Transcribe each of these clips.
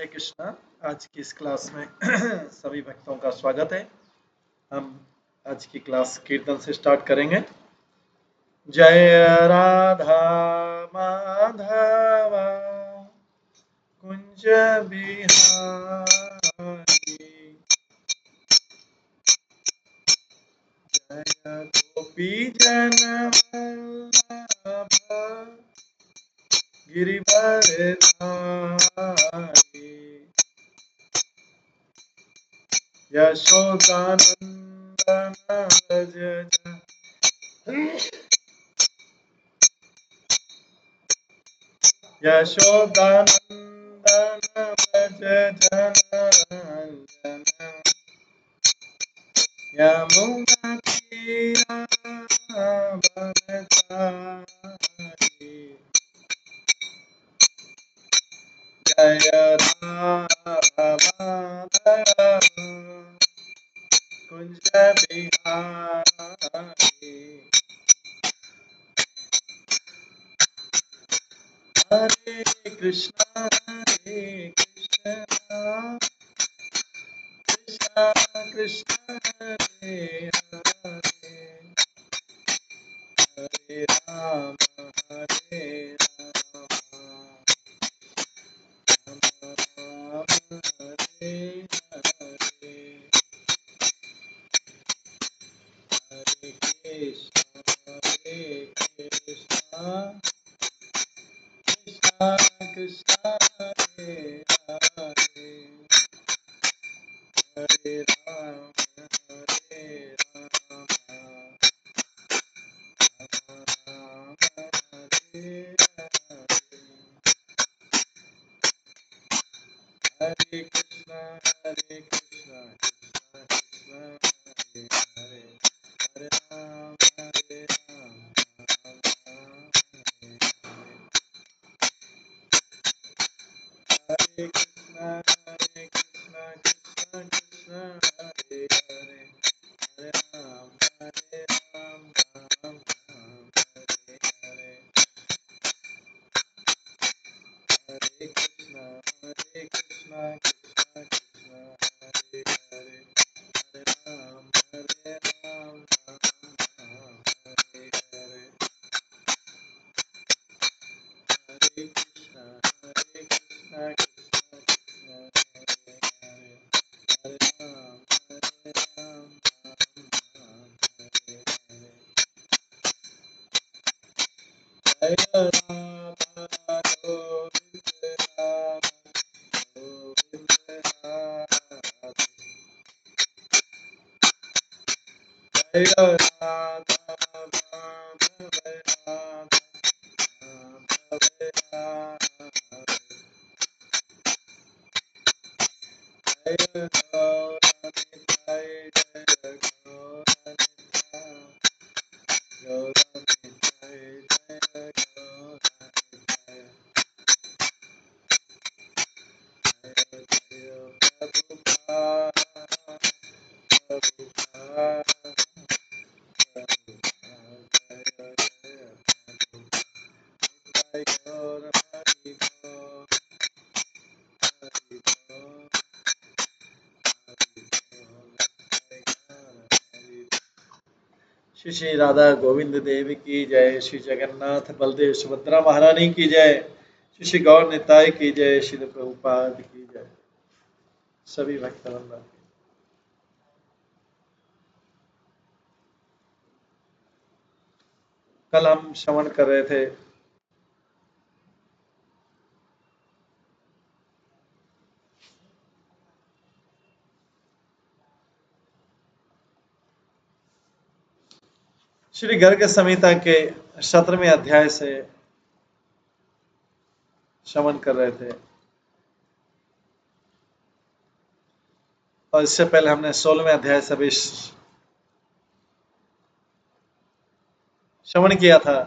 हरे कृष्णा। आज की इस क्लास में सभी भक्तों का स्वागत है। हम आज की क्लास कीर्तन से स्टार्ट करेंगे। जय राधा माधवा कुंज बिहारी, जय गोपी जन वल्लभ गिरिवर धारी, यशोदानंदन व्रज यशोदानंदन व्रज जनरंजन, यमुना तीरावनचारी, जय राधा माधव कुंज बिहारी। हरे कृष्णा कृष्णा कृष्णा हरे हरे, हरे राम राम हरे हरे, हरे कृष्णा कृष्णा कृष्णा हरे हरे, हरे राम राम हरे हरे, हरे कृष्णा कृष्णा कृष्णा हरे हरे, हरे राम राम राम हरे हरे, हरे कृष्णा कृष्णा कृष्णा हरे हरे, हरे राम राम हरे हरे, हरे कृष्णा कृष्णा कृष्णा हरे हरे, हरे राम राम हरे हरे, हरे कृष्णा कृष्णा कृष्णा हरे हरे, हरे राम हरे हरे, जय राधा गोविंद राधा गोविंद राधे, जय राधा माधव राधा माधव राधे, जय गौरनिताय जय गौरनिताय, गौरनिताय जय गौरनिताय, जय जय प्रभुपाद प्रभुपाद प्रभुपाद, जय जय प्रभुपाद, गौर हरि गौर हरि गौर हरि गौर, जय गौर हरि। श्री श्री राधा गोविंद देव की जय, श्री जगन्नाथ बलदेव सुभद्रा महारानी की जय, श्री श्री गौर निताय की जय, श्री प्रभुपाद की जय। सभी भक्तवृंद, कल हम श्रवण कर रहे थे श्री गर्ग संहिता के 17वें अध्याय से श्रवण कर रहे थे, और इससे पहले हमने 16वें अध्याय से भी श्रवण किया था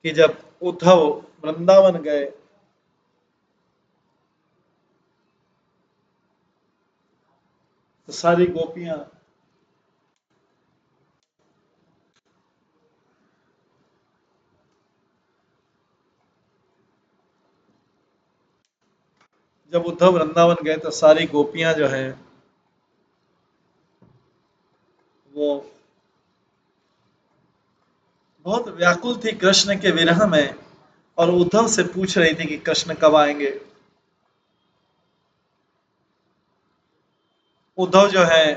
कि जब उद्धव वृंदावन गए तो सारी गोपियां जब उद्धव वृंदावन गए तो सारी गोपियां जो हैं वो बहुत व्याकुल थी कृष्ण के विरह में और उद्धव से पूछ रही थी कि कृष्ण कब आएंगे। उद्धव जो है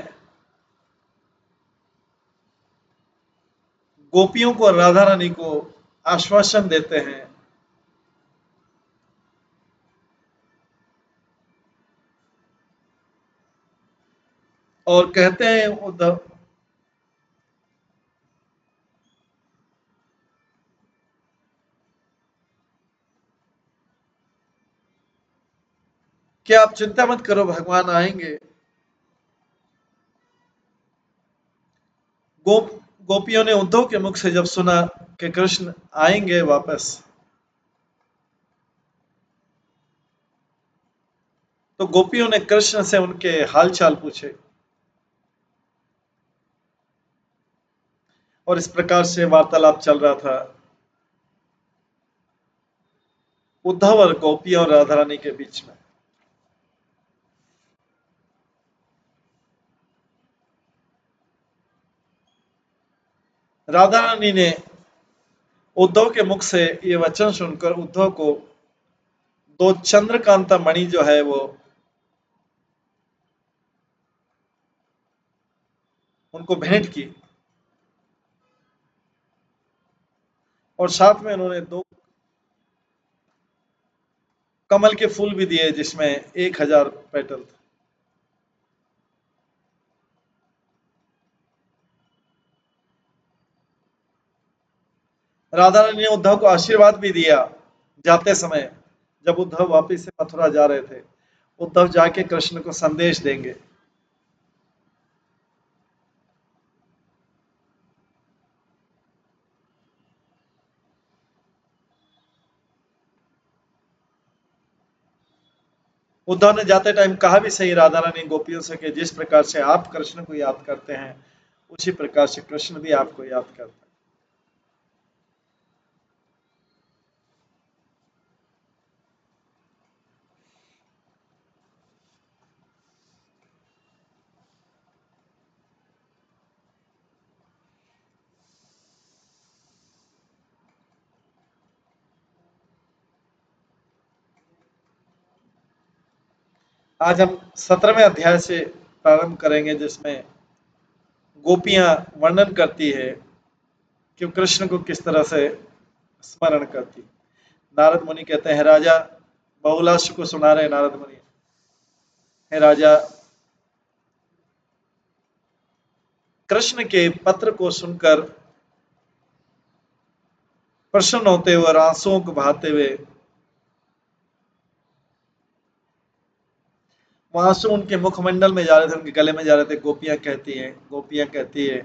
गोपियों को, राधा रानी को आश्वासन देते हैं और कहते हैं उद्धव कि आप चिंता मत करो, भगवान आएंगे। गोप गोपियों ने उद्धव के मुख से जब सुना कि कृष्ण आएंगे वापस, तो गोपियों ने कृष्ण से उनके हालचाल पूछे और इस प्रकार से वार्तालाप चल रहा था उद्धव और गोपियों और राधा रानी के बीच में। राधा रानी ने उद्धव के मुख से ये वचन सुनकर उद्धव को दो चंद्रकांता मणि जो है वो उनको भेंट की और साथ में उन्होंने दो कमल के फूल भी दिए जिसमें 1000 पेटल थे। राधा रानी ने उद्धव को आशीर्वाद भी दिया जाते समय। जब उद्धव वापिस से मथुरा जा रहे थे, उद्धव जाके कृष्ण को संदेश देंगे। उद्धव ने जाते टाइम कहा भी सही राधा रानी गोपियों से कि जिस प्रकार से आप कृष्ण को याद करते हैं उसी प्रकार से कृष्ण भी आपको याद करते हैं। आज हम 17वें अध्याय से प्रारंभ करेंगे जिसमें गोपियां वर्णन करती है कि वो कृष्ण को किस तरह से स्मरण करती। नारद मुनि कहते हैं, राजा बहुलाश को सुना रहे नारद मुनि, हे राजा, कृष्ण के पत्र को सुनकर प्रसन्न होते हुए और आंसुओं को बहाते हुए वो आंसू उनके मुखमंडल में जा रहे थे, उनके गले में जा रहे थे। गोपियां कहती है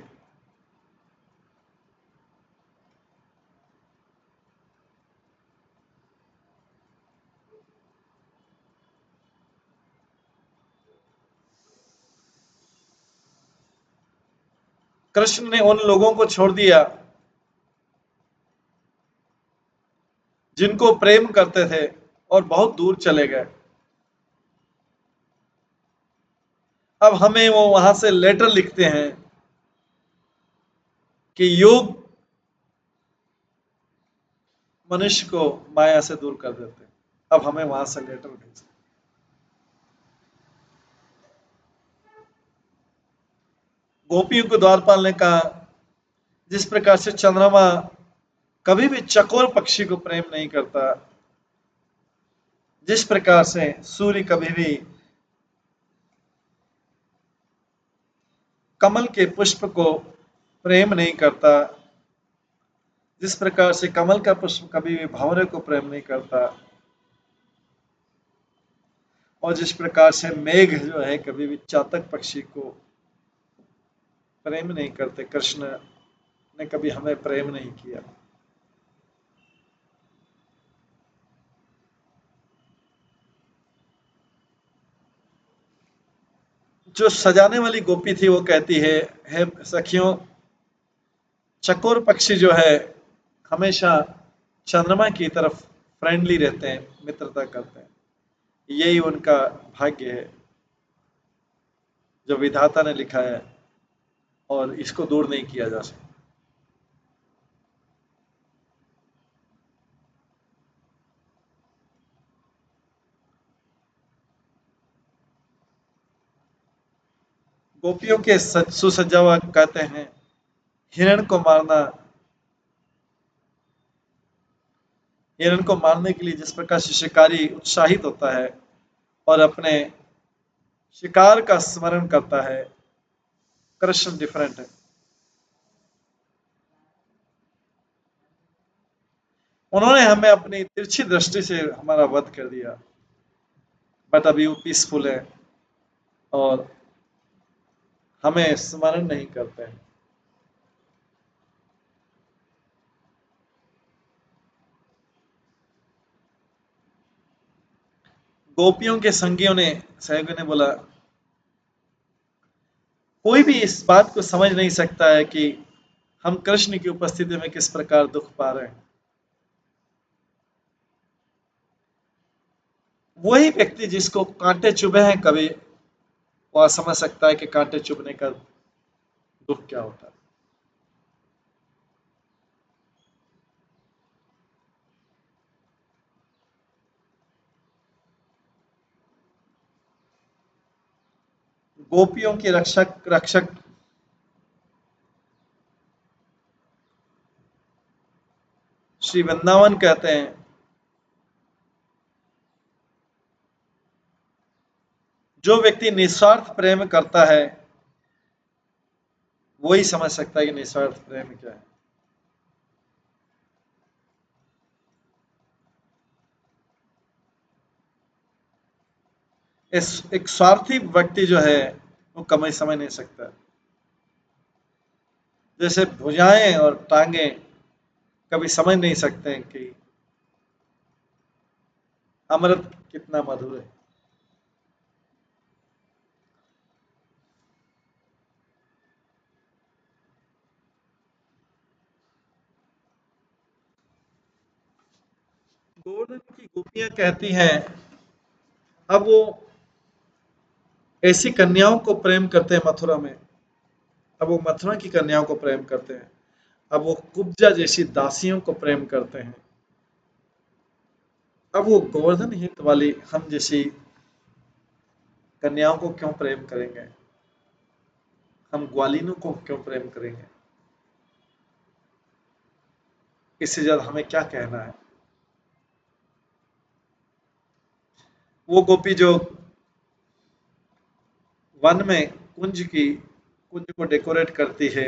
कृष्ण ने उन लोगों को छोड़ दिया जिनको प्रेम करते थे और बहुत दूर चले गए। अब हमें वो वहां से लेटर लिखते हैं कि योग मनुष्य को माया से दूर कर देते हैं। अब हमें वहां से लेटर भेजते। गोपियों को द्वारपाल ने कहा, जिस प्रकार से चंद्रमा कभी भी चकोर पक्षी को प्रेम नहीं करता, जिस प्रकार से सूर्य कभी भी कमल के पुष्प को प्रेम नहीं करता, जिस प्रकार से कमल का पुष्प कभी भी भंवरे को प्रेम नहीं करता, और जिस प्रकार से मेघ जो है कभी भी चातक पक्षी को प्रेम नहीं करते, कृष्ण ने कभी हमें प्रेम नहीं किया। जो सजाने वाली गोपी थी वो कहती है सखियों, चकोर पक्षी जो है हमेशा चंद्रमा की तरफ फ्रेंडली रहते हैं, मित्रता करते हैं, यही उनका भाग्य है जो विधाता ने लिखा है और इसको दूर नहीं किया जा सकता। गोपियों के सुसज्जा हुआ कहते हैं हिरण को मारना, हिरण को मारने के लिए जिस प्रकार से शिकारी उत्साहित होता है और अपने शिकार का स्मरण करता है, कृष्ण डिफरेंट है। उन्होंने हमें अपनी तिरछी दृष्टि से हमारा वध कर दिया, बट अभी वो पीसफुल है और हमें स्मरण नहीं करते हैं। गोपियों के संगियों ने, सहयोगियों ने बोला, कोई भी इस बात को समझ नहीं सकता है कि हम कृष्ण की उपस्थिति में किस प्रकार दुख पा रहे हैं। वही व्यक्ति जिसको कांटे चुभे हैं कभी, वह समझ सकता है कि कांटे चुभने का दुख क्या होता है। गोपियों के रक्षक रक्षक श्री वृंदावन कहते हैं, जो व्यक्ति निस्वार्थ प्रेम करता है वही समझ सकता है कि निस्वार्थ प्रेम क्या है। इस एक स्वार्थी व्यक्ति जो है वो कभी समझ नहीं सकता। जैसे भुजाएं और टांगे कभी समझ नहीं सकते हैं कि अमृत कितना मधुर है। गोवर्धन की गोपियां कहती हैं, अब वो ऐसी कन्याओं को प्रेम करते हैं मथुरा में, अब वो मथुरा की कन्याओं को प्रेम करते हैं, अब वो कुब्जा जैसी दासियों को प्रेम करते हैं, अब वो गोवर्धन हित वाली हम जैसी कन्याओं को क्यों प्रेम करेंगे, हम ग्वालिनों को क्यों प्रेम करेंगे। इससे ज्यादा हमें क्या कहना है। वो गोपी जो वन में कुंज को डेकोरेट करती है,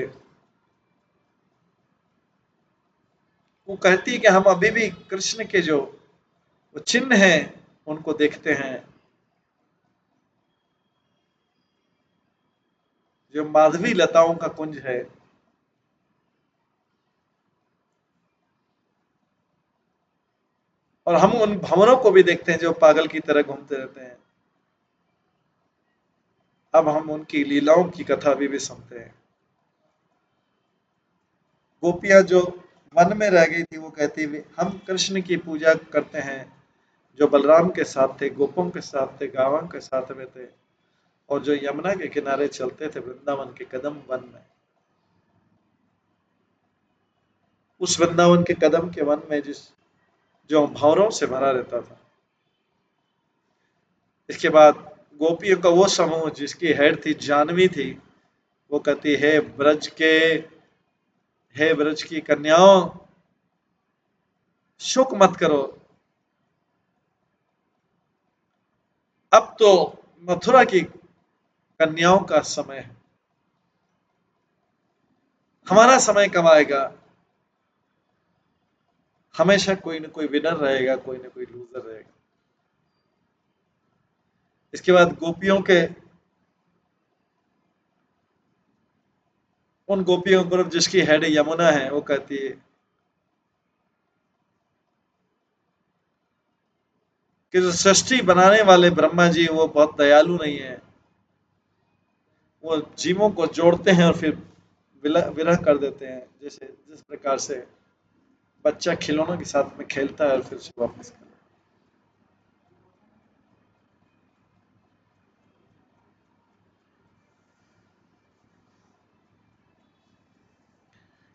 वो कहती है कि हम अभी भी कृष्ण के जो वो चिन्ह हैं उनको देखते हैं, जो माधवी लताओं का कुंज है। और हम उन भंवरों को भी देखते हैं जो पागल की तरह घूमते रहते हैं। अब हम उनकी लीलाओं की कथा अभी भी सुनते हैं। गोपियां जो वन में रह गई थी वो कहती हुई, हम कृष्ण की पूजा करते हैं जो बलराम के साथ थे, गोपों के साथ थे, गायों के साथ में थे, और जो यमुना के किनारे चलते थे वृंदावन के कदम वन में, उस वृंदावन के कदम के वन में जिस जो भंवरों से भरा रहता था। इसके बाद गोपियों का वो समूह जिसकी हेड थी जानवी थी, वो कहती है हे ब्रज की कन्याओं, शोक मत करो, अब तो मथुरा की कन्याओं का समय है, हमारा समय कब आएगा। हमेशा कोई ना कोई विनर रहेगा, कोई ना कोई लूजर रहेगा। इसके बाद गोपियों के उन गोपियों को जिसकी हेड यमुना है वो कहती है कि जो सृष्टि बनाने वाले ब्रह्मा जी वो बहुत दयालु नहीं है, वो जीवों को जोड़ते हैं और फिर विरह कर देते हैं, जैसे जिस प्रकार से बच्चा खिलौनों के साथ में खेलता है और फिर उसे वापस कर।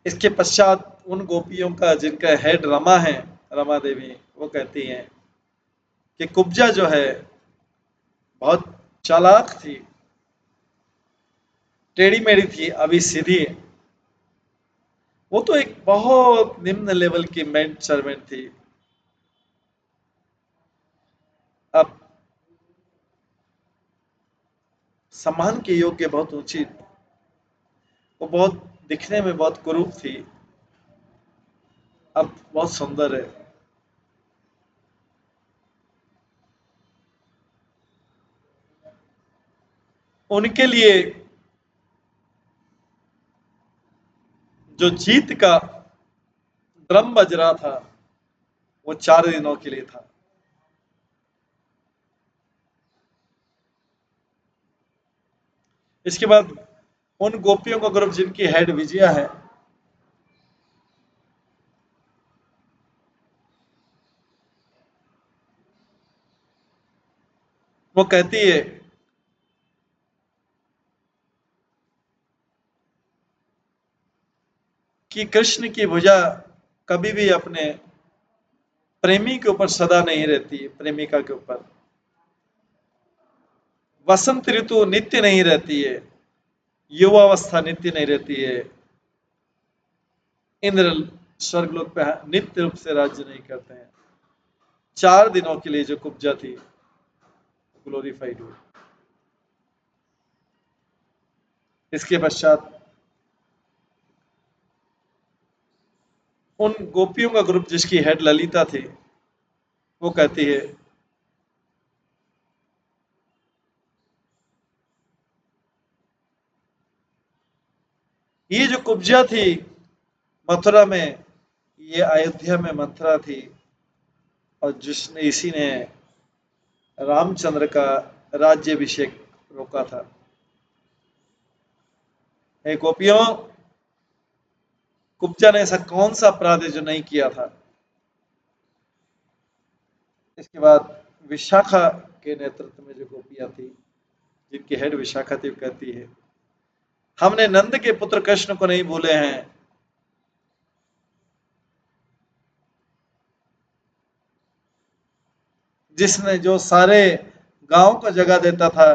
इसके पश्चात उन गोपियों का जिनका हेड रमा है, रमा देवी, वो कहती हैं कि कुब्जा जो है बहुत चालाक थी, टेढ़ी मेढ़ी थी, अभी सीधी। वो तो एक बहुत निम्न लेवल की मेड सर्वेंट थी। अब सम्मान के योग्य बहुत ऊंची, वो बहुत दिखने में बहुत कुरूप थी, अब बहुत सुंदर है। उनके लिए जो जीत का ड्रम बज रहा था वो 4 दिनों के लिए था। इसके बाद उन गोपियों का ग्रुप जिनकी हेड विजया है, वो कहती है कि कृष्ण की भुजा कभी भी अपने प्रेमी के ऊपर सदा नहीं रहती है, प्रेमिका के ऊपर। वसंत ऋतु नित्य नहीं रहती है, युवावस्था नित्य नहीं रहती है, इंद्र स्वर्गलोक पे नित्य रूप से राज्य नहीं करते हैं। 4 दिनों के लिए जो कुब्जा थी ग्लोरीफाइड हुई। इसके पश्चात उन गोपियों का ग्रुप जिसकी हेड ललिता थी, वो कहती है ये जो कुब्जा थी मथुरा में, ये अयोध्या में मथुरा थी, और जिसने इसी ने रामचंद्र का राज्यभिषेक रोका था। हे गोपियों, कुब्जा ने ऐसा कौन सा अपराध है जो नहीं किया था। इसके बाद विशाखा के नेतृत्व में जो गोपियां थी, जिनकी हेड विशाखा थी, कहती है हमने नंद के पुत्र कृष्ण को नहीं भूले हैं। जिसने जो सारे गांव को जगा देता था,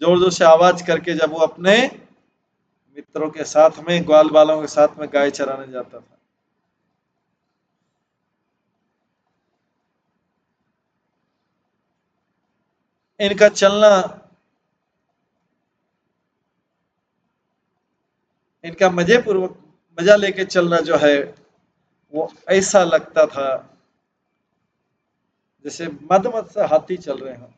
जोर जोर से आवाज करके, जब वो अपने मित्रों के साथ में, ग्वाल बालों के साथ में गाय चराने जाता था। इनका चलना, इनका मजे पूर्वक मजा लेके चलना जो है, वो ऐसा लगता था जैसे मद मद से हाथी चल रहे हैं।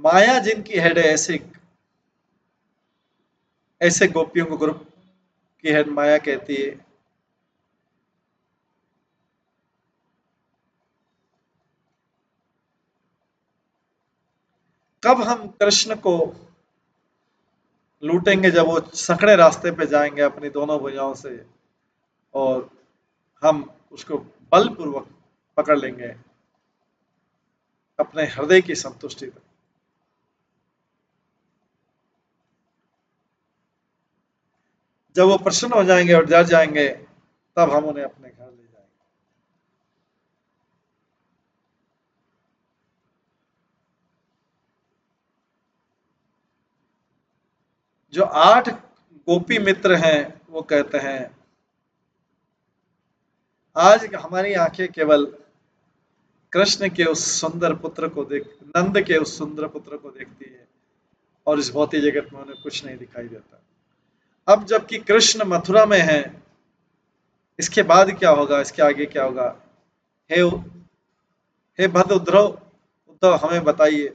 माया जिनकी हेड है, ऐसे ऐसे गोपियों को ग्रुप की हेड माया कहती है कब हम कृष्ण को लूटेंगे, जब वो सकड़े रास्ते पे जाएंगे अपनी दोनों भुजाओं से, और हम उसको बलपूर्वक पकड़ लेंगे अपने हृदय की संतुष्टि तक। जब वो प्रसन्न हो जाएंगे और डर जाएंगे, तब हम उन्हें अपने घर ले जाएंगे। जो 8 गोपी मित्र हैं, वो कहते हैं आज हमारी आंखें केवल कृष्ण के उस सुंदर पुत्र को देख, नंद के उस सुंदर पुत्र को देखती है, और इस भौतिक जगत में उन्हें कुछ नहीं दिखाई देता। अब जबकि कृष्ण मथुरा में है, इसके बाद क्या होगा, इसके आगे क्या होगा? हे हे भद्र उद्धव, उद्धव हमें बताइए।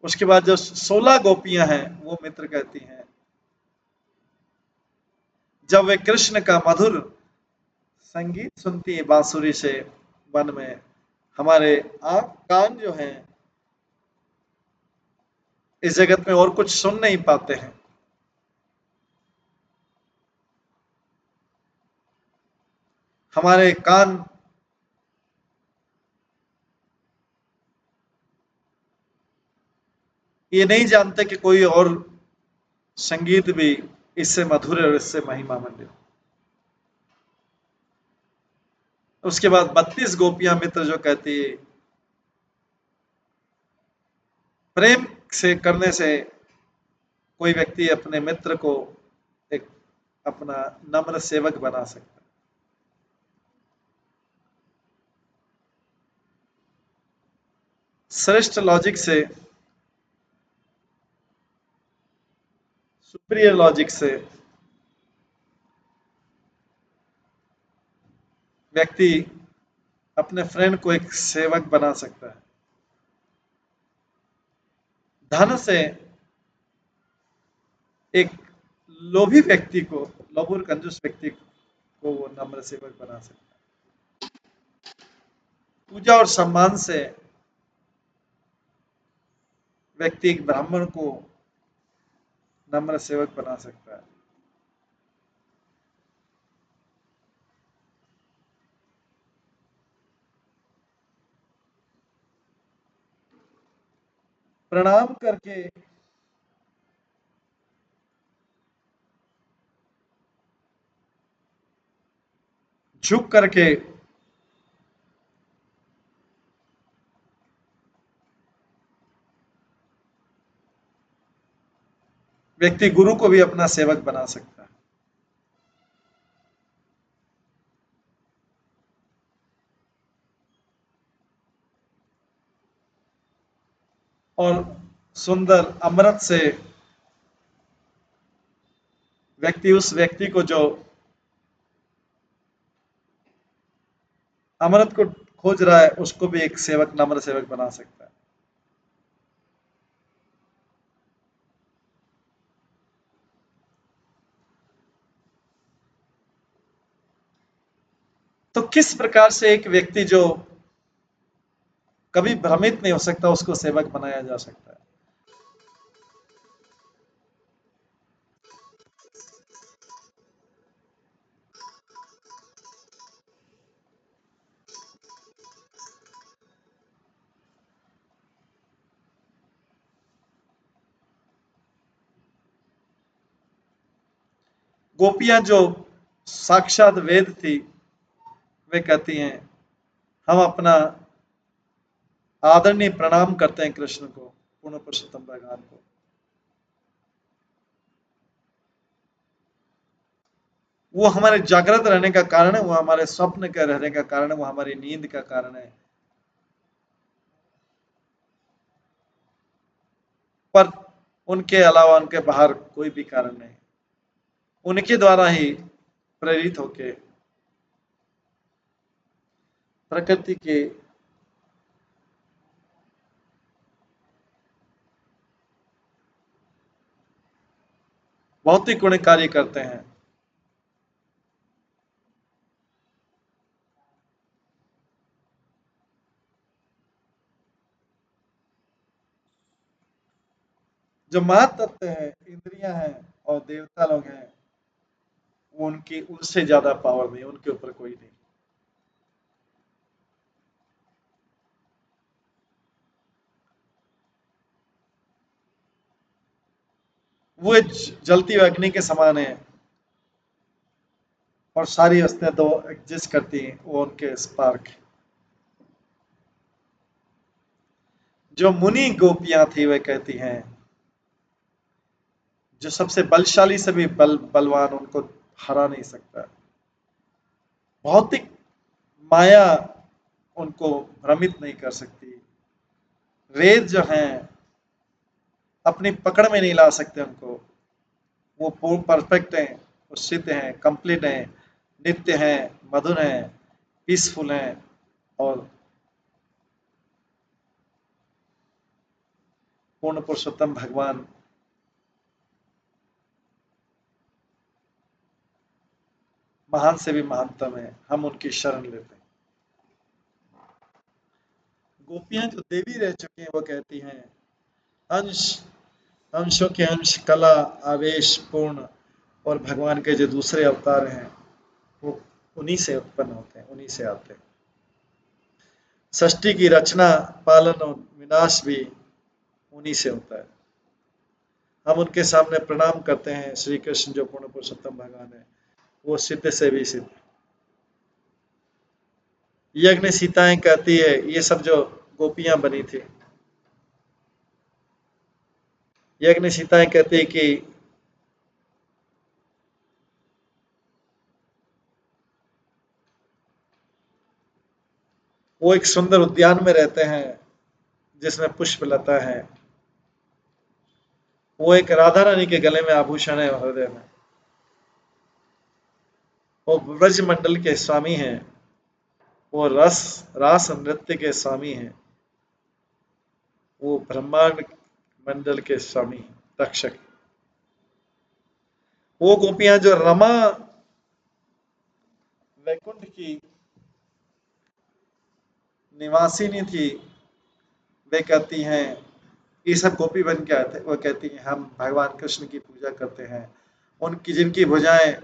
उसके बाद जो 16 गोपियां हैं, वो मित्र कहती हैं जब वे कृष्ण का मधुर संगीत सुनती है बांसुरी से वन में, हमारे आंख कान जो हैं इस जगत में और कुछ सुन नहीं पाते हैं। हमारे कान ये नहीं जानते कि कोई और संगीत भी इससे मधुर है और इससे महिमा मंडित। उसके बाद 32 गोपियां मित्र जो कहती है प्रेम से करने से कोई व्यक्ति अपने मित्र को एक अपना नम्र सेवक बना सकता है। श्रेष्ठ लॉजिक से, सुपीरियर लॉजिक से व्यक्ति अपने फ्रेंड को एक सेवक बना सकता है। धन से एक लोभी व्यक्ति को, लोभ और कंजूस व्यक्ति को वो नम्र सेवक बना सकता है। पूजा और सम्मान से व्यक्ति एक ब्राह्मण को नम्र सेवक बना सकता है। प्रणाम करके झुक करके व्यक्ति गुरु को भी अपना सेवक बना सकता है। और सुंदर अमृत से व्यक्ति उस व्यक्ति को जो अमृत को खोज रहा है उसको भी एक सेवक, नम्र सेवक बना सकता है। तो किस प्रकार से एक व्यक्ति जो कभी भ्रमित नहीं हो सकता उसको सेवक बनाया जा सकता है? गोपियां जो साक्षात वेद थी वे कहती हैं हम अपना आदरणीय प्रणाम करते हैं कृष्ण को, पूर्ण पुरुषोत्तम भगवान को। वो हमारे जागृत रहने का कारण है, वो हमारे स्वप्न के रहने का कारण है, वो हमारी नींद का कारण है। पर उनके अलावा उनके बाहर कोई भी कारण नहीं। उनके द्वारा ही प्रेरित होके प्रकृति के भौतिक गुण कार्य करते हैं। जो महातत्व है, इंद्रियां हैं और देवता लोग हैं, वो उनकी उनसे ज्यादा पावर नहीं, उनके ऊपर कोई नहीं। वो जलती हुई अग्नि के समान है और सारी हस्तियां तो एग्जिस्ट करती हैं, वो उनके स्पार्क। जो मुनि गोपियां थी वे कहती हैं जो सबसे बलशाली से भी बलवान उनको हरा नहीं सकता। भौतिक माया उनको भ्रमित नहीं कर सकती। वेद जो हैं अपनी पकड़ में नहीं ला सकते उनको। वो परफेक्ट हैं, वो सिद्ध हैं, कंप्लीट हैं, नित्य हैं, मधुर हैं, पीसफुल हैं और पूर्ण पुरुषोत्तम भगवान महान से भी महानतम है। हम उनकी शरण लेते हैं। गोपियां जो देवी रह चुकी हैं वो कहती हैं अंश, अंशों के अंश, कला, आवेश पूर्ण और भगवान के जो दूसरे अवतार हैं वो उन्हीं से उत्पन्न होते हैं, उन्हीं से आते हैं। सृष्टि की रचना, पालन और विनाश भी उन्हीं से होता है। हम उनके सामने प्रणाम करते हैं, श्री कृष्ण जो पूर्ण पुरुषोत्तम भगवान है, वो सिद्ध से भी सिद्ध। यज्ञ सीताएं कहती है, ये सब जो गोपियां बनी थी, यज्ञ सीताएं कहती है कि वो एक सुंदर उद्यान में रहते हैं जिसमें पुष्प लता है। वो एक राधा रानी के गले में आभूषण है, हृदय में। वो ब्रज मंडल के स्वामी हैं, वो रास नृत्य के स्वामी हैं, वो ब्रह्मांड मंडल के स्वामी, रक्षक। वो गोपियां जो रमा वैकुंठ की निवासिनी थी, वे कहती हैं, ये सब गोपी बन के आए थे, वो कहती हैं हम भगवान कृष्ण की पूजा करते हैं। उनकी जिनकी भुजाएं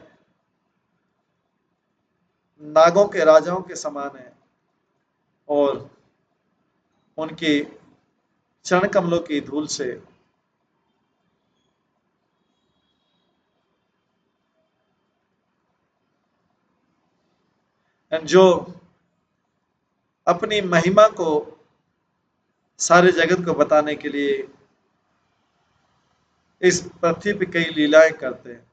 नागों के राजाओं के समान है, और उनके चरण कमलों की धूल से जो अपनी महिमा को सारे जगत को बताने के लिए इस पृथ्वी पे कई लीलाएं करते हैं।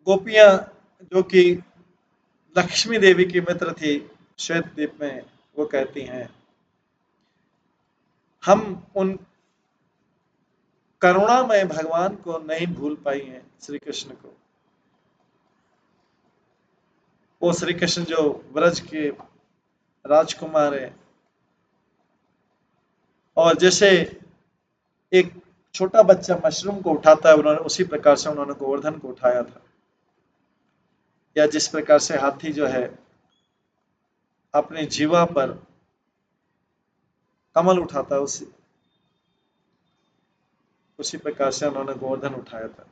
गोपियां जो कि लक्ष्मी देवी की मित्र थी श्वेत द्वीप में, वो कहती हैं हम उन करुणामय भगवान को नहीं भूल पाई हैं, श्री कृष्ण को। वो श्री कृष्ण जो ब्रज के राजकुमार है, और जैसे एक छोटा बच्चा मशरूम को उठाता है, उन्होंने उसी प्रकार से उन्होंने गोवर्धन को उठाया था। या जिस प्रकार से हाथी जो है अपने जीवा पर कमल उठाता है, उसी उसी प्रकार से उन्होंने गोवर्धन उठाया था।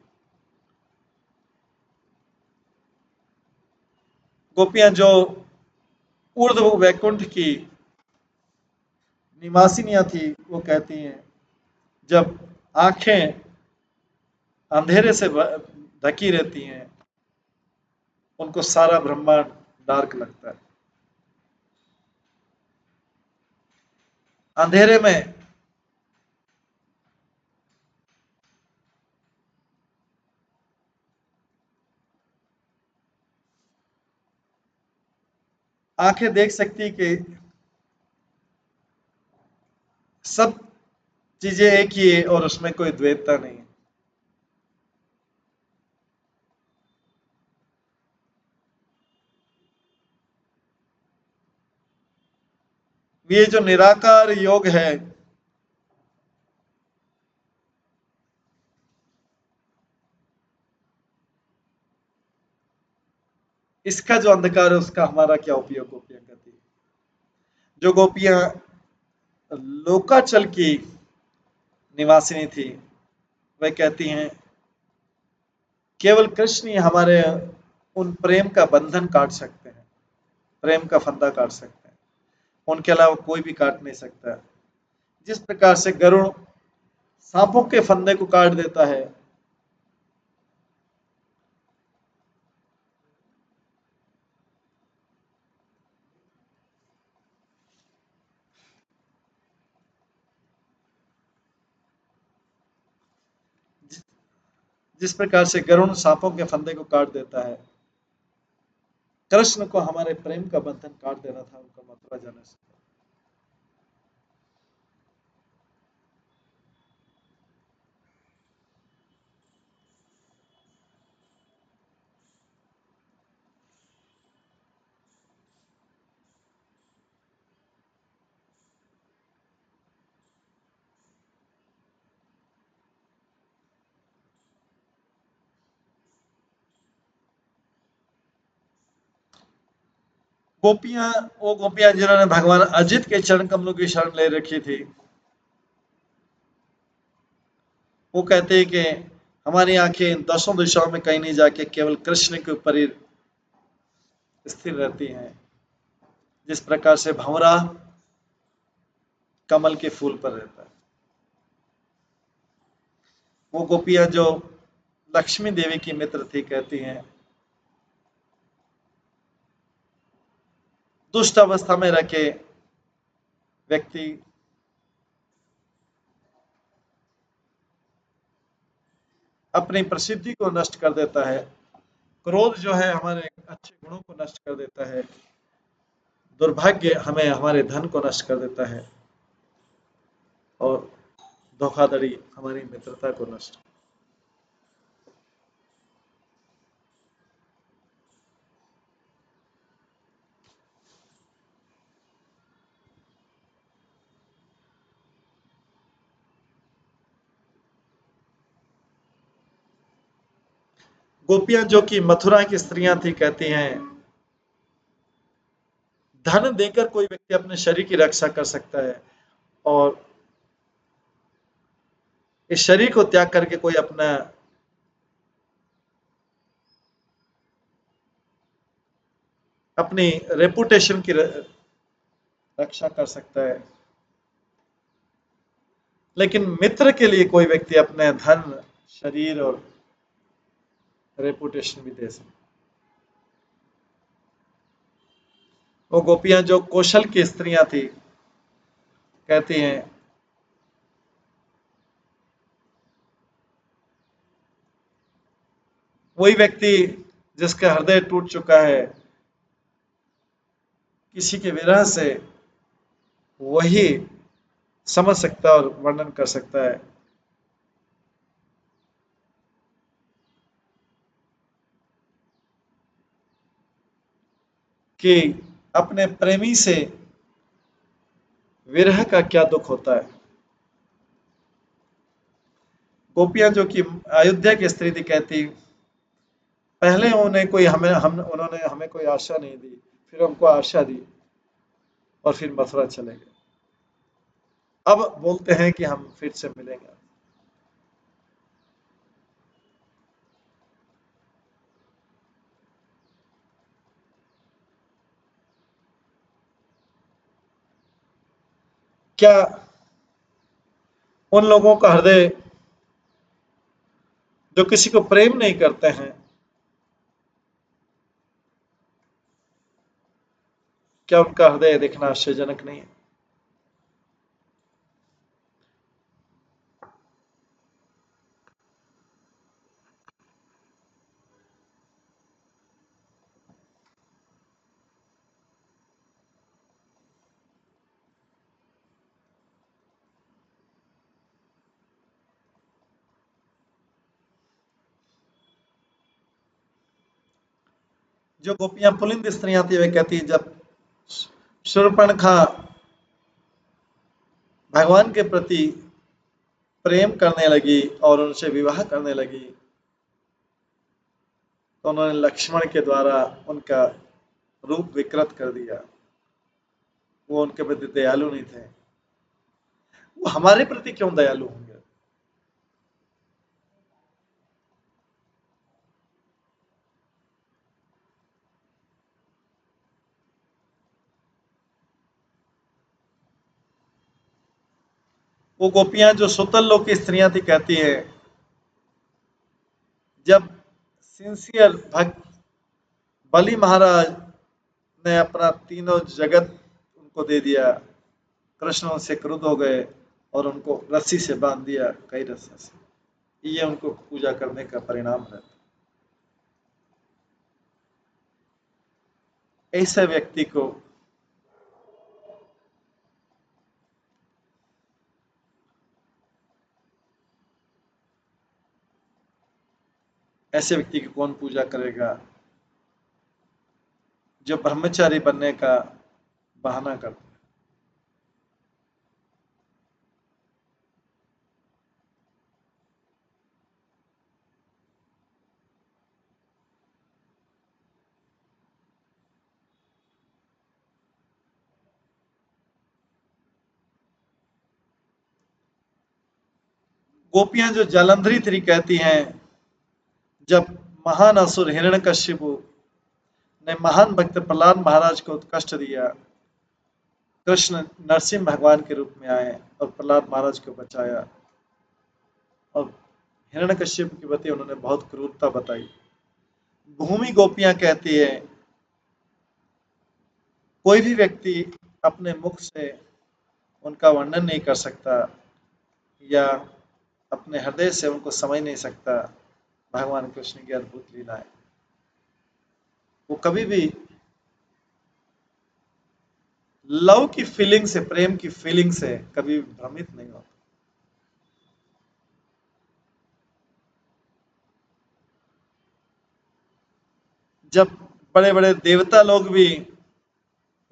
गोपियां जो ऊर्ध्व वैकुंठ की निवासिनियां थी, वो कहती हैं जब आंखें अंधेरे से ढकी रहती हैं, उनको सारा ब्रह्मांड डार्क लगता है। अंधेरे में आंखें देख सकती कि सब चीजें एक ही है और उसमें कोई द्वैतता नहीं है। ये जो निराकार योग है, इसका जो अंधकार है उसका हमारा क्या उपयोग, गोपियां कहती है। जो गोपियां लोकाचल की निवासिनी थी, वह कहती हैं केवल कृष्ण ही हमारे उन प्रेम का बंधन काट सकते हैं, प्रेम का फंदा काट सकते हैं। उनके अलावा कोई भी काट नहीं सकता। जिस प्रकार से गरुड़ सांपों के फंदे को काट देता है, जिस प्रकार से गरुड़ सांपों के फंदे को काट देता है, कृष्ण को हमारे प्रेम का बंधन काट देना था उनका मथुरा जाने से। गोपियां, वो गोपियां जिन्होंने भगवान अजित के चरण कमलों की शरण ले रखी थी, वो कहते हैं कि हमारी आंखें दसों दिशाओं में कहीं नहीं जाके केवल कृष्ण के ऊपर ही स्थिर रहती हैं, जिस प्रकार से भंवरा कमल के फूल पर रहता है। वो गोपियां जो लक्ष्मी देवी की मित्र थी, कहती हैं दुष्ट अवस्था में रखे व्यक्ति अपनी प्रसिद्धि को नष्ट कर देता है, क्रोध जो है हमारे अच्छे गुणों को नष्ट कर देता है, दुर्भाग्य हमें हमारे धन को नष्ट कर देता है, और धोखाधड़ी हमारी मित्रता को नष्ट। गोपियां जो कि मथुरा की स्त्रियां थी, कहती हैं धन देकर कोई व्यक्ति अपने शरीर की रक्षा कर सकता है, और इस शरीर को त्याग करके कोई अपना अपनी रेपुटेशन की रक्षा कर सकता है, लेकिन मित्र के लिए कोई व्यक्ति अपने धन, शरीर और रेपुटेशन भी दे सकता है। वो गोपियां जो कौशल की स्त्रियां थी, कहती हैं वही व्यक्ति जिसका हृदय टूट चुका है किसी के विरह से, वही समझ सकता है और वर्णन कर सकता है कि अपने प्रेमी से विरह का क्या दुख होता है। गोपियां जो कि अयोध्या की स्त्री थी, कहती पहले उन्होंने हमें कोई आशा नहीं दी, फिर हमको आशा दी, और फिर मथुरा चले गए, अब बोलते हैं कि हम फिर से मिलेंगे। क्या उन लोगों का हृदय जो किसी को प्रेम नहीं करते हैं, क्या उनका हृदय देखना आश्चर्यजनक नहीं है? जो गोपियां पुलिंद स्त्रियां थी, वे कहती जब शूर्पणखा भगवान के प्रति प्रेम करने लगी और उनसे विवाह करने लगी, तो उन्होंने लक्ष्मण के द्वारा उनका रूप विकृत कर दिया। वो उनके प्रति दयालु नहीं थे। वो हमारे प्रति क्यों दयालु होंगे? वो गोपियां जो सुतल लोक की स्त्रियां थी, कहती है जब सिंसियर भक्त बलि महाराज ने अपना तीनों जगत उनको दे दिया, कृष्ण उनसे क्रुद्ध हो गए और उनको रस्सी से बांध दिया, कई रस्सी से। ये उनको पूजा करने का परिणाम है। ऐसे व्यक्ति को ऐसे व्यक्ति की कौन पूजा करेगा जो ब्रह्मचारी बनने का बहाना करता है? गोपियां जो जलंधरी थी कहती हैं, जब महान असुर हिरण्यकशिपु ने महान भक्त प्रहलाद महाराज को कष्ट दिया, कृष्ण नरसिंह भगवान के रूप में आए और प्रहलाद महाराज को बचाया। और हिरण्यकश्यप के प्रति उन्होंने बहुत क्रूरता बताई। भूमि गोपियां कहती है, कोई भी व्यक्ति अपने मुख से उनका वर्णन नहीं कर सकता या अपने हृदय से उनको समझ नहीं सकता भगवान कृष्ण की अद्भुत लीलाएं। वो कभी भी लव की फीलिंग से, प्रेम की फीलिंग से कभी भ्रमित नहीं होता। जब बड़े बड़े देवता लोग भी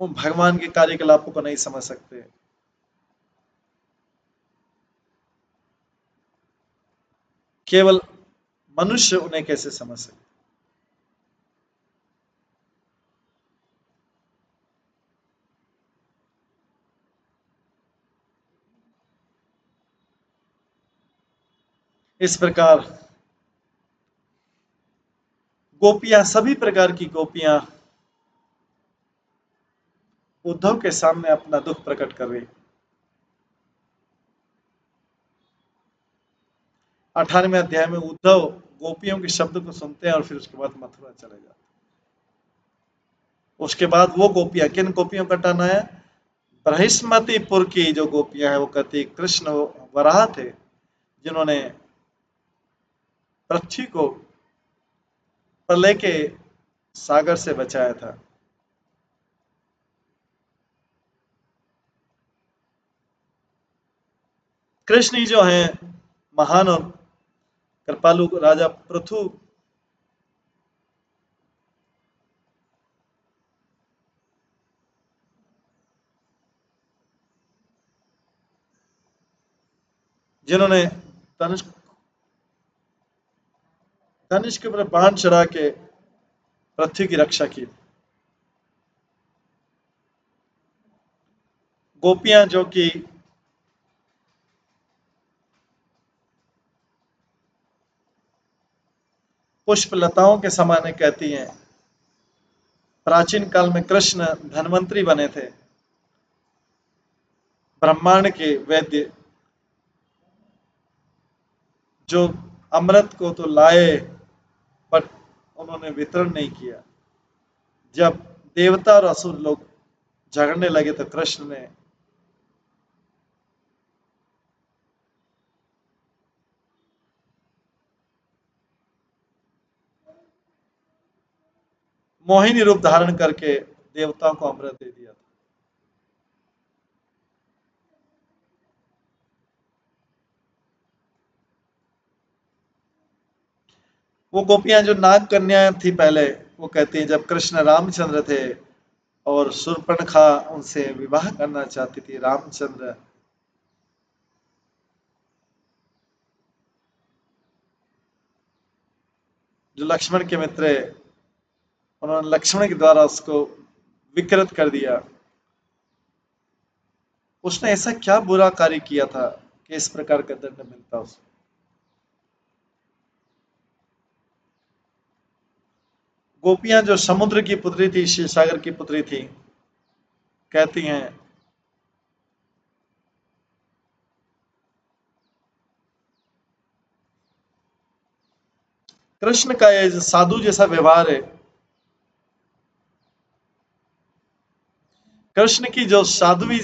वो भगवान के कार्यकलापों को नहीं समझ सकते, केवल मनुष्य उन्हें कैसे समझ सकते। इस प्रकार गोपियां, सभी प्रकार की गोपियां उद्धव के सामने अपना दुख प्रकट कर रही। 18वें अध्याय में उद्धव गोपियों के शब्द को सुनते हैं और फिर उसके बाद मथुरा चले जाते हैं। उसके बाद वो गोपियां, किन गोपियों का टर्न है? बृहस्पतिपुर की जो गोपियां हैं वो कहती कृष्ण वराह थे जिन्होंने पृथ्वी को प्रलय के सागर से बचाया था। कृष्ण ही जो हैं महान और कृपालु राजा पृथु, जिन्होंने तनिष्क के ऊपर बाण चढ़ा के पृथ्वी की रक्षा की। गोपियां जो कि पुष्प लताओं के समान कहती हैं, प्राचीन काल में कृष्ण धन्वंतरी बने थे, ब्रह्मांड के वैद्य, जो अमृत को तो लाए पर उन्होंने वितरण नहीं किया। जब देवता और असुर लोग झगड़ने लगे तो कृष्ण ने मोहिनी रूप धारण करके देवताओं को अमृत दे दिया था। वो गोपियां जो नाग कन्या थी पहले, वो कहती हैं जब कृष्ण रामचंद्र थे और शूर्पणखा उनसे विवाह करना चाहती थी, रामचंद्र जो लक्ष्मण के मित्र है, उन्होंने लक्ष्मण के द्वारा उसको विकृत कर दिया। उसने ऐसा क्या बुरा कार्य किया था कि इस प्रकार का दंड मिलता उसको? गोपियां जो समुद्र की पुत्री थी, शिव सागर की पुत्री थी, कहती हैं कृष्ण का ये साधु जैसा व्यवहार है, कृष्ण की जो साध्वी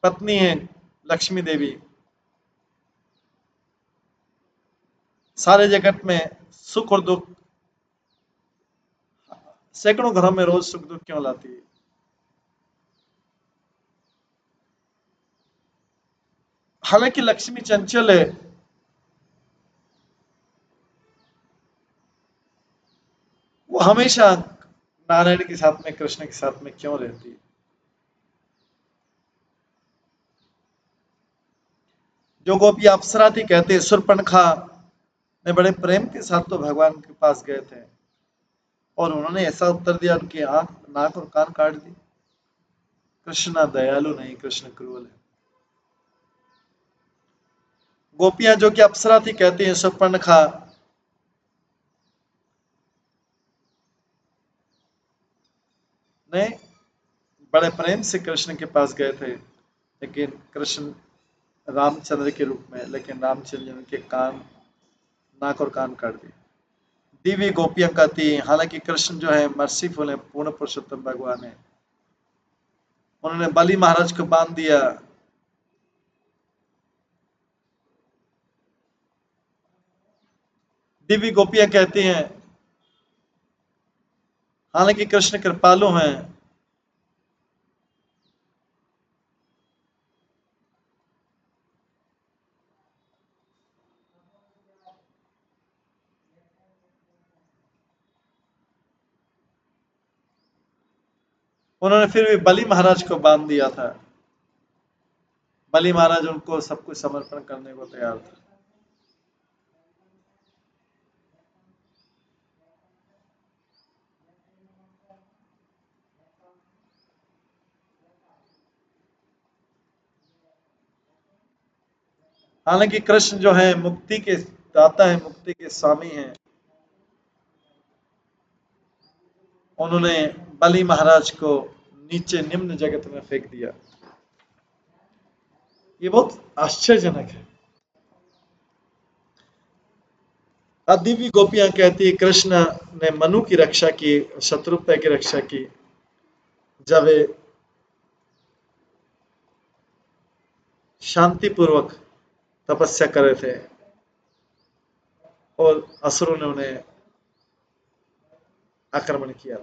पत्नी है लक्ष्मी देवी, सारे जगत में सुख और दुख, सैकड़ों घरों में रोज सुख दुख क्यों लाती है? हालांकि लक्ष्मी चंचल है, वो हमेशा नारायण के साथ में, कृष्ण के साथ में क्यों रहती है? जो गोपी अप्सरा थी, कहते शूर्पणखा ने बड़े प्रेम के साथ तो भगवान के पास गए थे और उन्होंने ऐसा उत्तर दिया, उनकी आंख, नाक और कान काट दी। कृष्ण दयालु नहीं, कृष्ण क्रूर है। गोपियां जो कि अप्सरा थी कहती हैं शूर्पणखा ने बड़े प्रेम से कृष्ण के पास गए थे, लेकिन कृष्ण रामचंद्र के रूप में, लेकिन रामचंद्र ने उनके कान, नाक और कान काट दिए। दिव्य गोपियां कहती हैं, हालांकि कृष्ण जो है मर्सीफुल है, पूर्ण पुरुषोत्तम भगवान है, उन्होंने बलि महाराज को बांध दिया। दिव्य गोपियां कहती हैं, हालांकि कृष्ण कृपालु हैं, उन्होंने फिर भी बलि महाराज को बांध दिया था। बलि महाराज उनको सब कुछ समर्पण करने को तैयार था। हालांकि कृष्ण जो है मुक्ति के दाता है, मुक्ति के स्वामी हैं, उन्होंने बलि महाराज को नीचे निम्न जगत में फेंक दिया। ये बहुत आश्चर्यजनक है। दिव्य गोपियां कहती है, कृष्ण ने मनु की रक्षा की, शत्रुपा की रक्षा की, जब वे शांतिपूर्वक तपस्या कर रहे थे और असुरों ने उन्हें आक्रमण किया।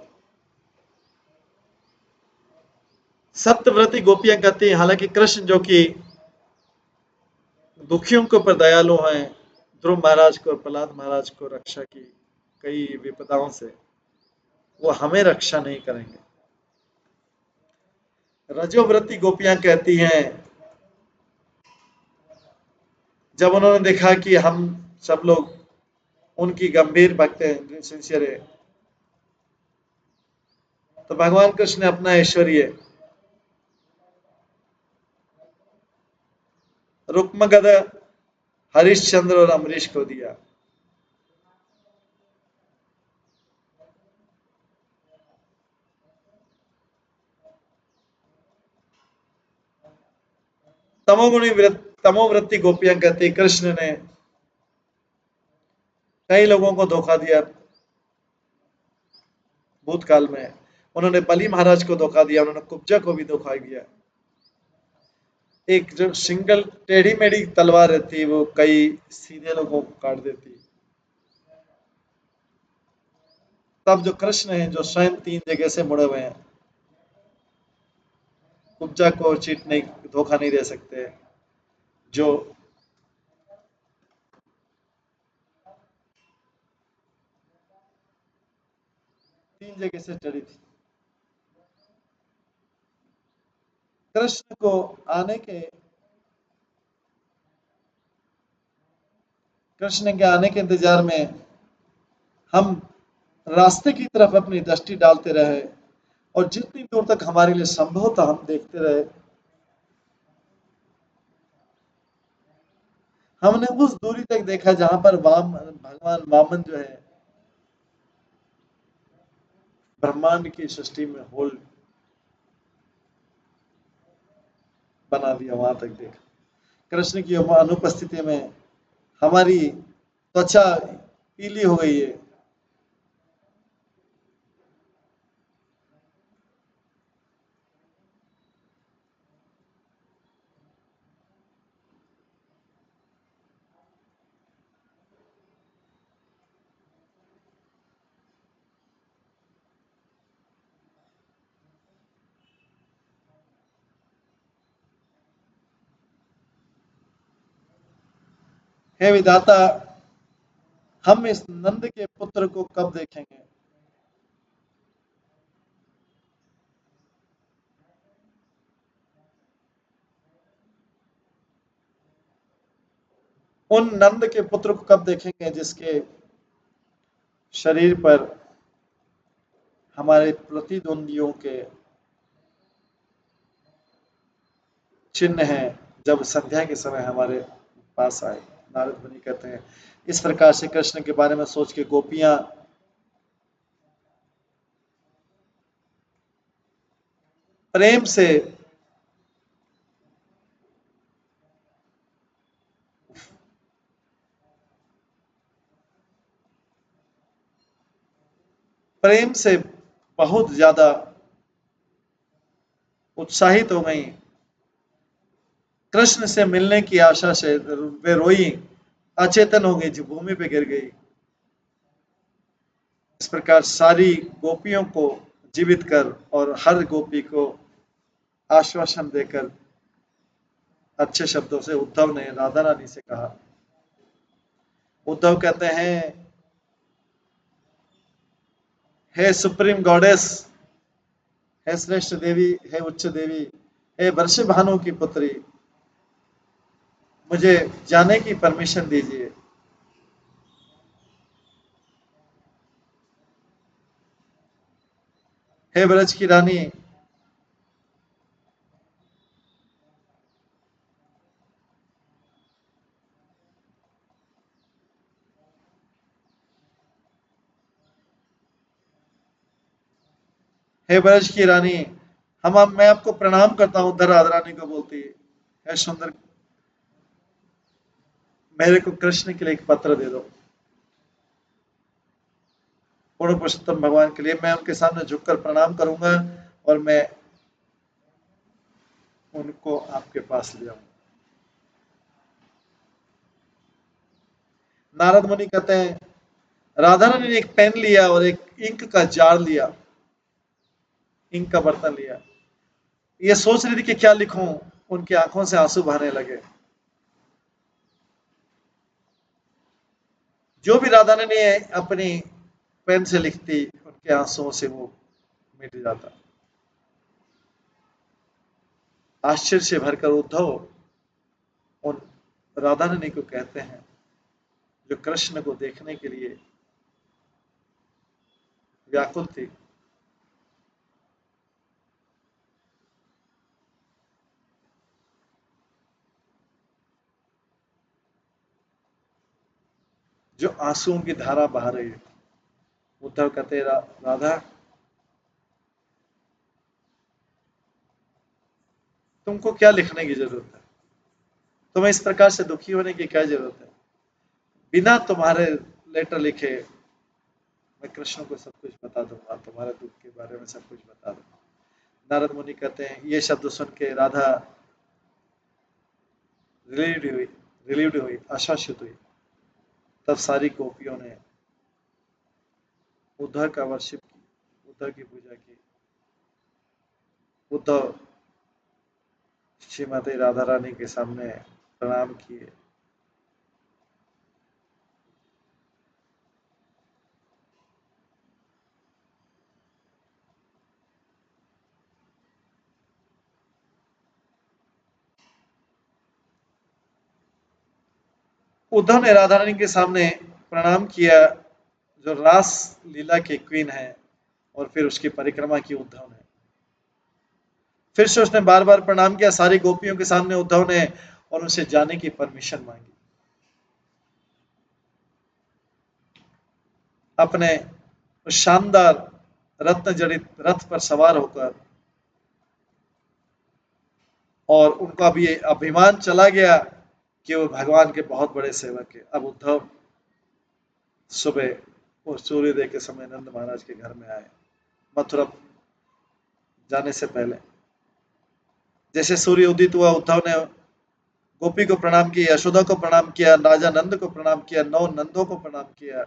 सत्यव्रती गोपियां कहती हैं, हालांकि कृष्ण जो कि दुखियों के ऊपर दयालु हैं, ध्रुव महाराज को और प्रहलाद महाराज को रक्षा की कई विपदाओं से, वो हमें रक्षा नहीं करेंगे। रजोव्रती गोपियां कहती हैं, जब उन्होंने देखा कि हम सब लोग उनकी गंभीर भक्त हैं, सिंसियर है, तो भगवान कृष्ण ने अपना ऐश्वर्य रुक्मगद, हरिश्चंद्र और अमरीश को दिया। तमोवृत्ति गोपियां कहती, कृष्ण ने कई लोगों को धोखा दिया भूतकाल में। उन्होंने बलि महाराज को धोखा दिया, उन्होंने कुब्जा को भी धोखा दिया। एक जो सिंगल टेढ़ी मेढ़ी तलवार रहती, वो कई सीधे लोगों को काट देती। तब जो कृष्ण है, जो स्वयं 3 जगह से मुड़े हुए हैं, कुब्जा को चीट नहीं, धोखा नहीं दे सकते, जो 3 जगह से चढ़ी थी। कृष्ण को आने के कृष्ण के आने के इंतजार में हम रास्ते की तरफ अपनी दृष्टि डालते रहे, और जितनी दूर तक हमारे लिए संभव था हम देखते रहे। हमने उस दूरी तक देखा जहां पर भगवान वामन जो है ब्रह्मांड की सृष्टि में होल बना दिया, वहां तक देखा। कृष्ण की अनुपस्थिति में हमारी त्वचा पीली हो गई है। हे विधाता, हम इस नंद के पुत्र को कब देखेंगे? उन नंद के पुत्र को कब देखेंगे जिसके शरीर पर हमारे प्रतिद्वंदियों के चिन्ह हैं, जब संध्या के समय हमारे पास आए। नारद मुनि कहते हैं इस प्रकार से कृष्ण के बारे में सोच के गोपियां प्रेम से बहुत ज्यादा उत्साहित हो गई। कृष्ण से मिलने की आशा से वे रोई, अचेतन हो गई, जो भूमि पे गिर गई। इस प्रकार सारी गोपियों को जीवित कर और हर गोपी को आश्वासन देकर अच्छे शब्दों से उद्धव ने राधा रानी से कहा। उद्धव कहते हैं हे सुप्रीम गॉडेस, हे श्रेष्ठ देवी, हे उच्च देवी, हे वर्ष भानु की पुत्री, मुझे जाने की परमिशन दीजिए। हे ब्रज की रानी, हे ब्रज की रानी, मैं आपको प्रणाम करता हूँ। उधर राधा रानी को बोलती है हे सुंदर, मेरे को कृष्ण के लिए एक पत्र दे दो। पूर्ण पुरुषोत्तम भगवान के लिए मैं उनके सामने झुककर प्रणाम करूंगा और मैं उनको आपके पास ले आऊंगा। नारद मुनि कहते हैं राधा रानी ने एक पेन लिया और एक इंक का जार लिया, इंक का बर्तन लिया। ये सोच रही थी कि क्या लिखूं, उनकी आंखों से आंसू बहने लगे। जो भी राधा रानी अपनी पेन से लिखती, उनके आंसुओं से वो मिट जाता। आश्चर्य से भरकर उद्धव उन राधा रानी को कहते हैं, जो कृष्ण को देखने के लिए व्याकुल थी, जो आंसुओं की धारा बहा रही है। उद्धव कहते राधा, तुमको क्या लिखने की जरूरत है? तुम्हें इस प्रकार से दुखी होने की क्या जरूरत है? बिना तुम्हारे लेटर लिखे मैं कृष्ण को सब कुछ बता दूंगा, तुम्हारे दुख के बारे में सब कुछ बता दूंगा। नारद मुनि कहते हैं ये शब्द सुन के राधा रिलीव्ड हुई, आश्वासित हुई। तब सारी गोपियों ने उद्धव का वर्शिप की, उद्धव की पूजा की। उद्धव श्रीमती राधा रानी के सामने प्रणाम किए। उद्धव ने राधा रानी के सामने प्रणाम किया, जो रास लीला की क्वीन है, और फिर उसकी परिक्रमा की उद्धव ने। फिर से उसने बार बार प्रणाम किया सारी गोपियों के सामने उद्धव ने, और उनसे जाने की परमिशन मांगी। अपने शानदार रत्न जड़ित रथ पर सवार होकर, और उनका अब ये अभिमान चला गया कि वो भगवान के बहुत बड़े सेवक है। अब उद्धव सुबह और सूर्योदय के समय नंद महाराज के घर में आए, मथुरा जाने से पहले। जैसे सूर्य उदित हुआ, उद्धव ने गोपी को प्रणाम किया, यशोदा को प्रणाम किया, राजा नंद को प्रणाम किया, नौ नंदों को प्रणाम किया,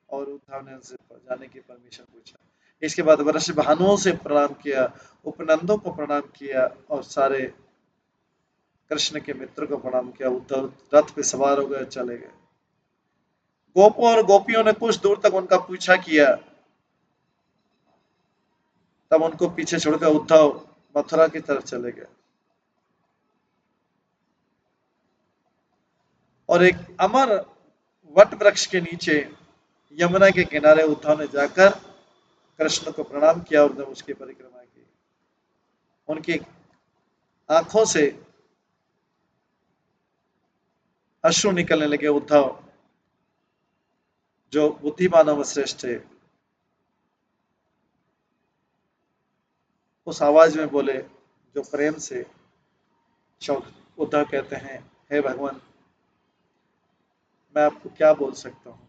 और उद्धव ने उनसे जाने की परमिशन पूछा। इसके बाद वृष भानुओं से प्रणाम किया, उपनंदों को प्रणाम किया, और सारे कृष्ण के मित्र को प्रणाम किया। उद्धव रथ पे सवार हो गए, चले गए। गोपों और गोपियों ने कुछ दूर तक उनका पीछा किया, तब उनको पीछे छोड़कर उद्धव मथुरा की तरफ चले गए। और एक अमर वट वृक्ष के नीचे यमुना के किनारे उद्धव ने जाकर कृष्ण को प्रणाम किया और उसकी परिक्रमा की। उनकी आंखों से अश्रु निकलने लगे। उद्धव जो बुद्धिमानों में श्रेष्ठ थे उस आवाज में बोले जो प्रेम से उद्धव कहते हैं, हे भगवान, मैं आपको क्या बोल सकता हूँ,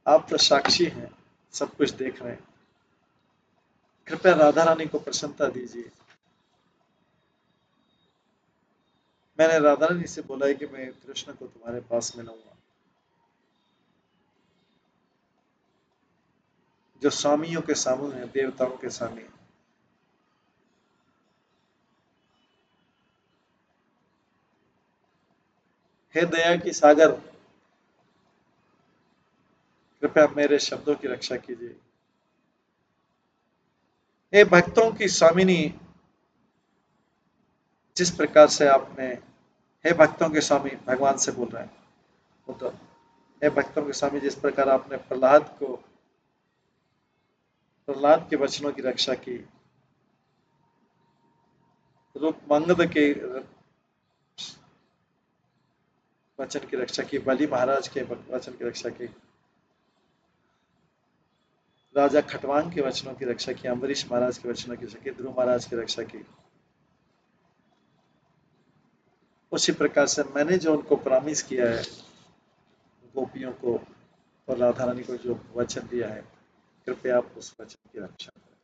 आप तो साक्षी हैं, सब कुछ देख रहे हैं, कृपया राधा रानी को प्रसन्नता दीजिए। मैंने राधा रानी से बोला है कि मैं कृष्ण को तुम्हारे पास मिलाऊंगा। जो स्वामियों के सामने है, देवताओं के सामने। हे दया की सागर, कृपया मेरे शब्दों की रक्षा कीजिए। हे भक्तों की स्वामिनी, जिस प्रकार से आपने, हे भक्तों के स्वामी, भगवान से बोल रहे हैं वो तो, हे भक्तों के स्वामी, जिस प्रकार आपने प्रहलाद के वचनों की रक्षा की, रुक्मांगद के वचन की रक्षा की, बलि महाराज के वचन की रक्षा की, राजा खटवांग के वचनों की रक्षा की, अम्बरीश महाराज के वचनों की रक्षा की, ध्रुव महाराज की रक्षा की, उसी प्रकार से मैंने जो उनको प्रॉमिस किया है, गोपियों को और राधा रानी को जो वचन दिया है, कृपया आप उस वचन की रक्षा करें।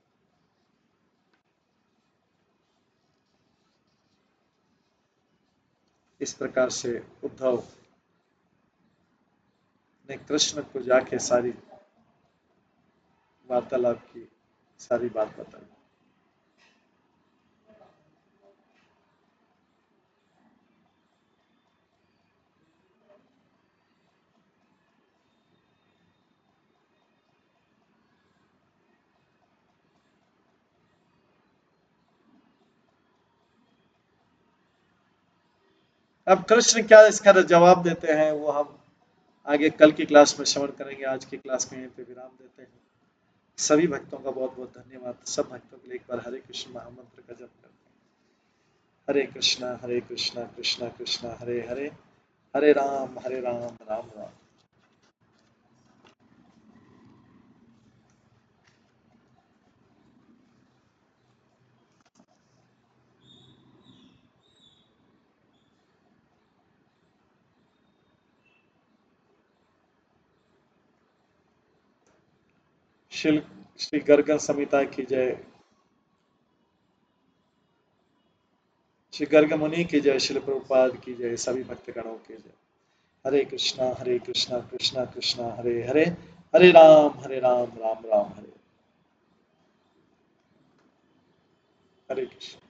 इस प्रकार से उद्धव ने कृष्ण को जाके सारी वार्तालाप की, सारी बात बताई। अब कृष्ण क्या इसका जवाब देते हैं वो हम आगे कल की क्लास में श्रवण करेंगे। आज की क्लास में यहीं पे विराम देते हैं। सभी भक्तों का बहुत बहुत धन्यवाद। सब भक्तों के लिए एक बार हरे कृष्ण महामंत्र का जप करते हैं। हरे कृष्णा कृष्णा कृष्णा हरे हरे, हरे राम राम राम। श्री श्री गर्ग संहिता की जय। श्री गर्ग मुनि की जय। श्री प्रभुपाद की जय। सभी भक्तगणों की जय। हरे कृष्णा कृष्णा कृष्णा हरे हरे, हरे राम राम राम हरे। हरे कृष्ण।